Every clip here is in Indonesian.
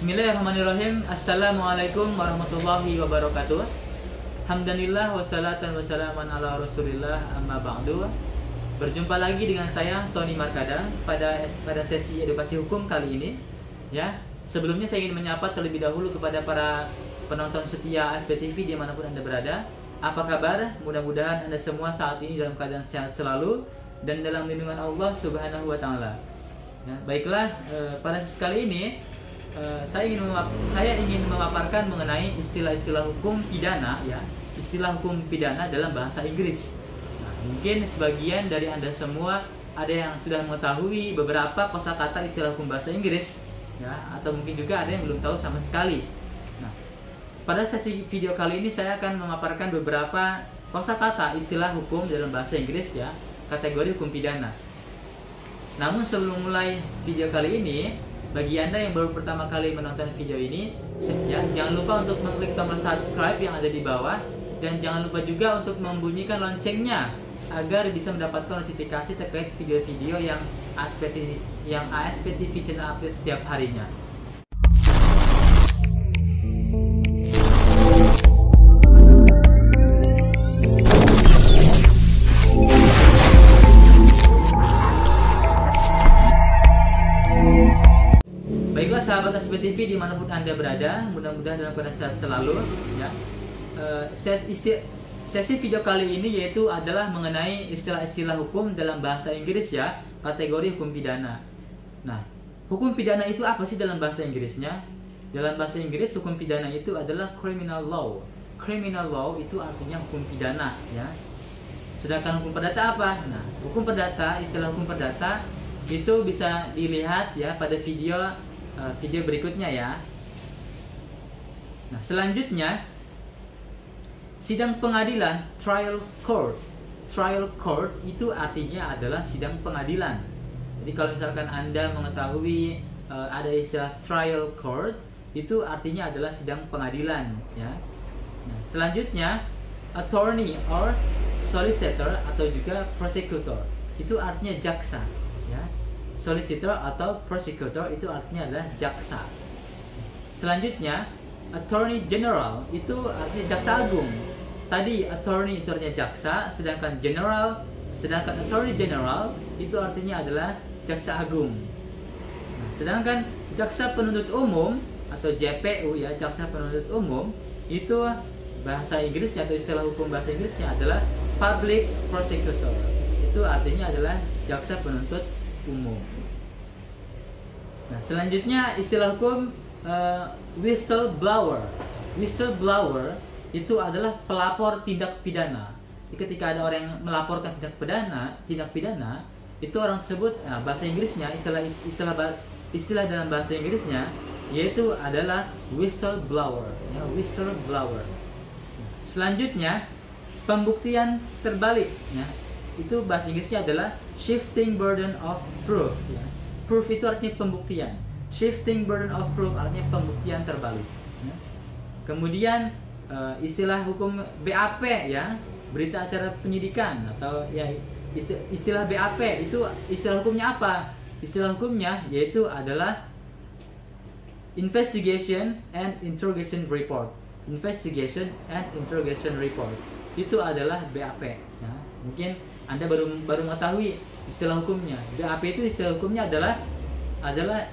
Bismillahirrahmanirrahim. Assalamualaikum warahmatullahi wabarakatuh. Hamdanillah wassalatan wassalaman ala rasulillah amma ba'du. Berjumpa lagi dengan saya Tony Markada pada sesi edukasi hukum kali ini. Ya, sebelumnya saya ingin menyapa terlebih dahulu kepada para penonton setia ASP TV dimanapun Anda berada. Apa kabar? Mudah-mudahan Anda semua saat ini dalam keadaan sehat selalu dan dalam lindungan Allah Subhanahu wa Ta'ala. Ya, baiklah, pada sesi kali ini saya ingin memaparkan mengenai istilah-istilah hukum pidana, ya, istilah hukum pidana dalam bahasa Inggris. Nah, mungkin sebagian dari Anda semua ada yang sudah mengetahui beberapa kosakata istilah hukum bahasa Inggris, ya, atau mungkin juga ada yang belum tahu sama sekali. Nah, pada sesi video kali ini saya akan memaparkan beberapa kosakata istilah hukum dalam bahasa Inggris, ya, kategori hukum pidana. Namun sebelum mulai video kali ini, bagi Anda yang baru pertama kali menonton video ini, ya, jangan lupa untuk mengklik tombol subscribe yang ada di bawah, dan jangan lupa juga untuk membunyikan loncengnya agar bisa mendapatkan notifikasi terkait video-video yang ASP TV channel update setiap harinya. Baiklah sahabat ASP TV dimanapun Anda berada, mudah-mudahan dalam keadaan sehat selalu, ya. Sesi video kali ini yaitu adalah mengenai istilah-istilah hukum dalam bahasa Inggris, ya, kategori hukum pidana. Nah, hukum pidana itu apa sih dalam bahasa Inggrisnya? Dalam bahasa Inggris hukum pidana itu adalah criminal law. Criminal law itu artinya hukum pidana, ya. Sedangkan hukum perdata apa? Nah, hukum perdata, istilah hukum perdata itu bisa dilihat, ya, pada video berikutnya, ya. Nah, selanjutnya sidang pengadilan, trial court. Trial court itu artinya adalah sidang pengadilan. Jadi kalau misalkan Anda mengetahui ada istilah trial court, itu artinya adalah sidang pengadilan, ya. Nah, selanjutnya attorney or solicitor atau juga prosecutor, itu artinya jaksa, ya. Solicitor atau prosecutor itu artinya adalah jaksa. Selanjutnya attorney general itu artinya jaksa agung. Tadi attorney itu artinya jaksa, sedangkan attorney general itu artinya adalah jaksa agung. Nah, sedangkan jaksa penuntut umum atau JPU, ya, jaksa penuntut umum itu bahasa Inggrisnya atau istilah hukum bahasa Inggrisnya adalah public prosecutor. Itu artinya adalah jaksa penuntut umum. Nah, selanjutnya istilah hukum whistleblower. Whistleblower itu adalah pelapor tindak pidana. Jadi ketika ada orang yang melaporkan tindak pidana, itu orang tersebut, nah, bahasa Inggrisnya istilah dalam bahasa Inggrisnya yaitu adalah whistleblower, ya, whistleblower. Selanjutnya pembuktian terbalik, ya. Itu bahasa Inggrisnya adalah shifting burden of proof, ya. Proof itu artinya pembuktian, shifting burden of proof artinya pembuktian terbalik, ya. Kemudian istilah hukum BAP, ya, berita acara penyidikan, atau, ya, istilah BAP itu istilah hukumnya apa? Istilah hukumnya yaitu adalah investigation and interrogation report. Investigation and interrogation report itu adalah BAP, ya. Mungkin Anda baru mengetahui istilah hukumnya. BAP itu istilah hukumnya adalah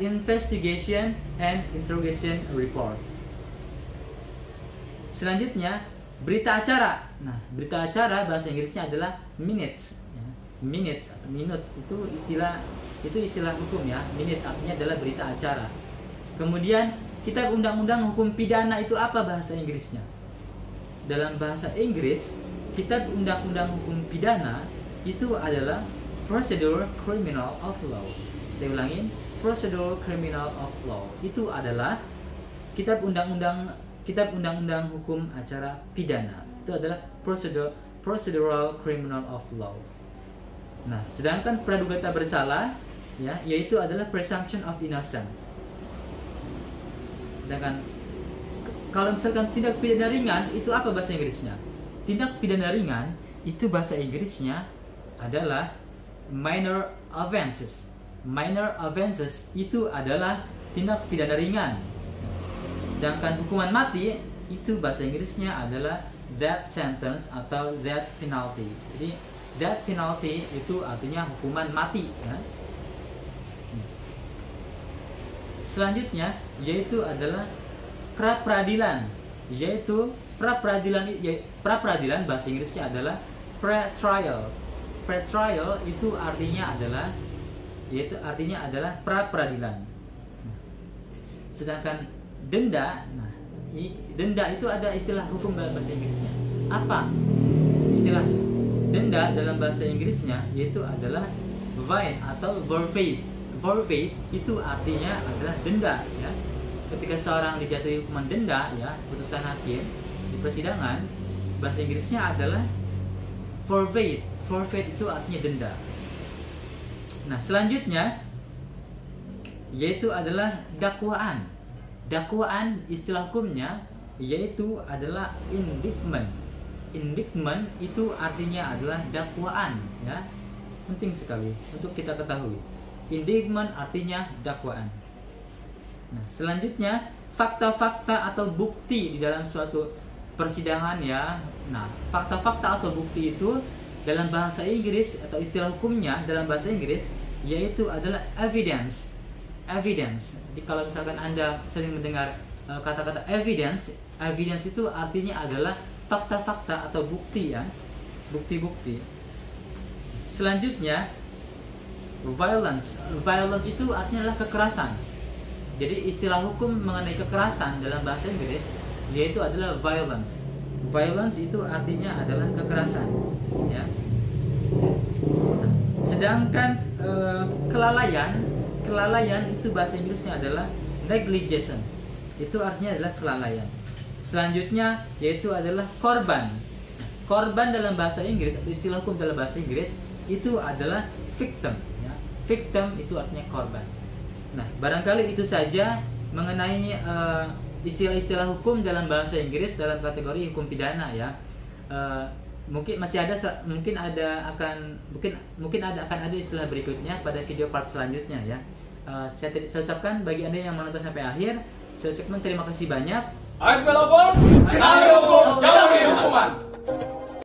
investigation and interrogation report. Selanjutnya berita acara. Nah, berita acara bahasa Inggrisnya adalah minutes, ya. Minutes atau minute itu istilah hukum, ya. Minutes artinya adalah berita acara. Kemudian kitab undang-undang hukum pidana itu apa bahasa Inggrisnya? Dalam bahasa Inggris, kitab undang-undang hukum pidana itu adalah Procedure Criminal of Law. Saya ulangin, Procedure Criminal of Law itu adalah kitab undang-undang hukum acara pidana. Itu adalah Procedural Criminal of Law. Nah, sedangkan praduga tak bersalah, ya, yaitu adalah Presumption of Innocence. Sedangkan kalau misalkan tindak pidana ringan itu apa bahasa Inggrisnya? Tindak pidana ringan itu bahasa Inggrisnya adalah minor offenses. Minor offenses itu adalah tindak pidana ringan. Sedangkan hukuman mati itu bahasa Inggrisnya adalah death sentence atau death penalty. Jadi death penalty itu artinya hukuman mati ya. Selanjutnya yaitu adalah pra-peradilan, yaitu pra-peradilan bahasa Inggrisnya adalah pre-trial. Pre-trial itu artinya adalah pra-peradilan. Sedangkan denda, denda itu ada istilah hukum dalam bahasa Inggrisnya. Apa istilahnya? Denda dalam bahasa Inggrisnya yaitu adalah fine atau forfeit. Forfeit itu artinya adalah denda ya. Ketika seorang dijatuhi hukuman denda ya, putusan hakim di persidangan, bahasa Inggrisnya adalah forfeit. Forfeit itu artinya denda. Nah, selanjutnya yaitu adalah dakwaan. Dakwaan istilah hukumnya yaitu adalah indictment. Indictment itu artinya adalah dakwaan ya. Penting sekali untuk kita ketahui. Indictment artinya dakwaan. Nah, selanjutnya fakta-fakta atau bukti di dalam suatu persidangan ya. Nah, fakta-fakta atau bukti itu dalam bahasa Inggris atau istilah hukumnya dalam bahasa Inggris yaitu adalah evidence. Evidence. Jadi kalau misalkan Anda sering mendengar kata-kata evidence, evidence itu artinya adalah fakta-fakta atau bukti ya. Bukti-bukti. Selanjutnya violence. Violence itu artinya adalah kekerasan. Jadi istilah hukum mengenai kekerasan dalam bahasa Inggris yaitu adalah violence. Violence itu artinya adalah kekerasan ya. Sedangkan kelalaian itu bahasa Inggrisnya adalah negligence. Itu artinya adalah kelalaian. Selanjutnya yaitu adalah korban. Korban dalam bahasa Inggris atau istilah hukum dalam bahasa Inggris itu adalah victim ya. Victim itu artinya korban. Nah, barangkali itu saja mengenai istilah-istilah hukum dalam bahasa Inggris dalam kategori hukum pidana ya. Mungkin akan ada istilah berikutnya pada video part selanjutnya ya. Saya ucapkan bagi Anda yang menonton sampai akhir, saya ucapkan terima kasih banyak. Ayo hukum, jauhi hukuman.